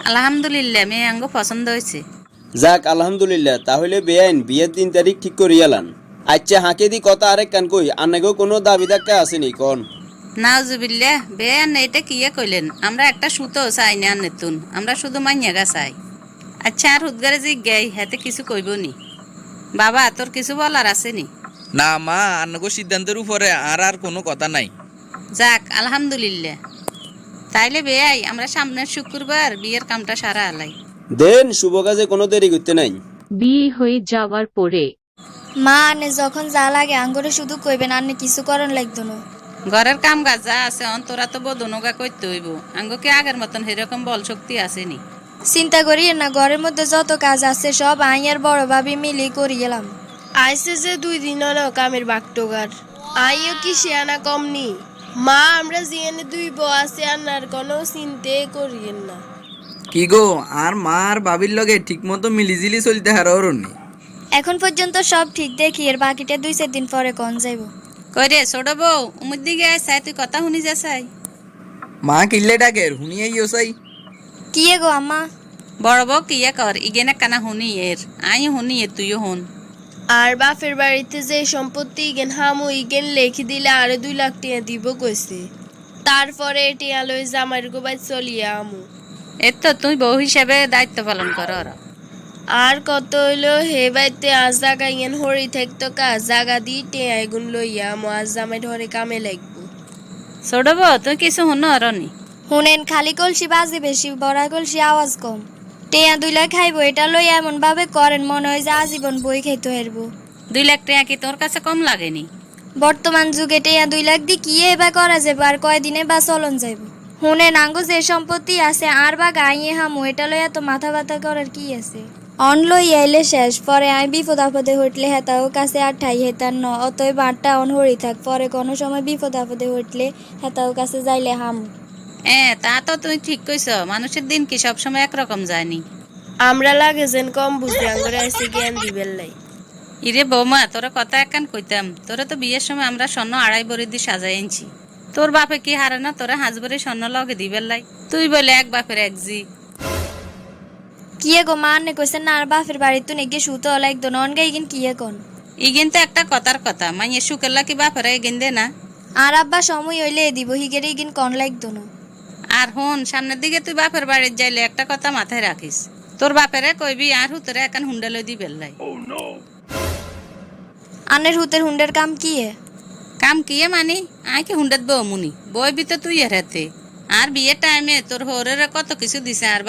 আলহামদুলিল্লাহ, মেয়ে আঙ্গ পছন্দ হয়েছে। যাক আলহামদুলিল্লাহ, তাহলে বেআইন বিয়ের 3 তারিখ ঠিক করিয়ালান। আচ্ছা হাঁকে দি কথা আরেক কান কই, আন্নাগো কোনো দাবি ধাক্কা আসেনি কন? নাউজুবিল্লাহ, বে আন্নে এটা কিয়া কইলেন? আমরা একটা সুতো চাই না আন্নেতুন, আমরা শুধু মাইয়াগা চাই। আচ্ছা আর হুদগারে জিজ্ঞাই হাতে কিছু কইব নি? বাবা তোর কিছু বলার আছে নি? না মা, আন্নগো সিদ্ধান্তের উপরে আর আর কোনো কথা নাই। যাক আলহামদুলিল্লাহ, তাইলে বেয়াই আমরা সামনের শুক্রবার বিয়ের কামটা সারা আলাই। দেন শুভ কাজে কোনো দেরি করতে নাই। বিয়ে হয়ে যাওয়ার পরে মা আনে যখন যা লাগে আঙ্গরে শুধু কইবেন, আনে কিছু করন লাগতো না। ঘরের কাম কাজ যা আছে অন্তরা তো বদনগা করতে হইব। আঙ্গকে আগের মতন সেরকম বল শক্তি আসেনি। চিন্তা করি না, ঘরের মধ্যে যত কাজ আছে সব আই আর বড় ভাবি মিলি করি গেলাম। আইসে যে 2 দিন হলো কামের বাগটোগার, আইও কি শেয়ানা কমনি। মা আমরা জিয়ানে 2 বউ আছে, আনার কোনো চিন্তে করিয়েন না। কি গো, আর মা আর বাবির লগে ঠিক মতো মিলিজিলি চলতে হারনি? এখন পর্যন্ত সব ঠিক দেখি, এর বাকিটা 2-4 দিন পরে কোন যাইব। কই রে ছোট বউ, উমুর দিকে আয়, তুই কথা শুনি যা চাই। মা কিল্লে ডাকের শুনিয়াই চাই। কি গো আম্মা? বড় বউ কিয়া কর, ইগেনে কানা শুনি এর, আই শুনি এর তুইও শুন। আর বাপের বাড়িতে যে সম্পত্তি ইগেন হামু ইগেন লেখি দিলে আরো 2 লাখ টাকা দিব কইছে। তারপরে টিয়া লই জামাইর গোবাই চলিয়া আমু। এর তো তুই বউ হিসেবে দায়িত্ব পালন কর। আর কত হইলো হে বাইতে আজ জাগা ইগেন হরি থাকতো কা জাগা দি টিয়া এগুন লইয়া আমু, আজ জামাই ধরে কামে লাগবো। ছোট বউ তুই কিছু শুন অরনি? শুনেন, খালি কলসি বাজে বেশি, বড়া কলসি আওয়াজ কম। টেয়া 2 লাখ খাইবো, এটা লই এমন ভাবে করেন মনে হয় যে আজীবন বই খাইতে হারবো। 2 লাখ টাকা কি তোর কাছে কম লাগেনি? বর্তমান যুগে টেয়া 2 লাখ দি কি এবার করা যাবে, আর কয়দিনে বা চলন যাইব। শুনেন, আঙ্গো যে সম্পত্তি আছে আর বা গাইয়ে হামু, এটা লইয়া তো মাথা ব্যথা করার কি আছে। অন লই আইলে শেষ, পরে আই বিপদ আপদে হইলে হেতাও কাছে আর ঠাই হেতার ন, অতএব আটটা অন হরি থাক, পরে কোনো সময় বিপদ আপদে হইলে হেতাও কাছে যাইলে হামু। তা তো তুই ঠিক কইছ, মানুষের দিন কি সবসময় একরকম যায়নি। আমরা লাগে যেন কম বুঝি আঙ্গরে আইসে জ্ঞান দিবেন লাই। ইরে বৌমা, তোরা কথা একখান কইতাম, তোরা তো বিয়ের সময় আমরা স্বর্ণ 2.5 ভরি দিয়ে সাজাই আনছি। তোর বাপে কি হারে না তোরা 5 ভরি স্বর্ণ লগে দিবেন লাই? তুই বলে এক বাপের এক জি। কি গো মা, আনে কইছেন না আর বাপের বাড়ি তো নেগে শুতে হলা একদম অন গাই কিন কি কোন? ইগিন তো একটা কথার কথা, মাইয়ে সুকেল্লা কি বাপেরা এগিন দে না? আর আব্বা সময় হইলে দিব, হিগেরে ইগিন কন লাগতো না। আর হন, সামনের দিকে তুই বাপের বাড়ির যাইলে একটা কথা মাথায় রাখিস, তোর বাপেরে কইবি আর হুতরে একান হুন্ডা লই দিবেন লাই। আনের হুতের হুন্ডের কাম কি কাম কি মানি, আই কি হুন্ডাত বউ মুনি বই বি তো তুই এর হাতে। আর বিয়ের টাইমে তোর হরের কত কিছু দিছে, আর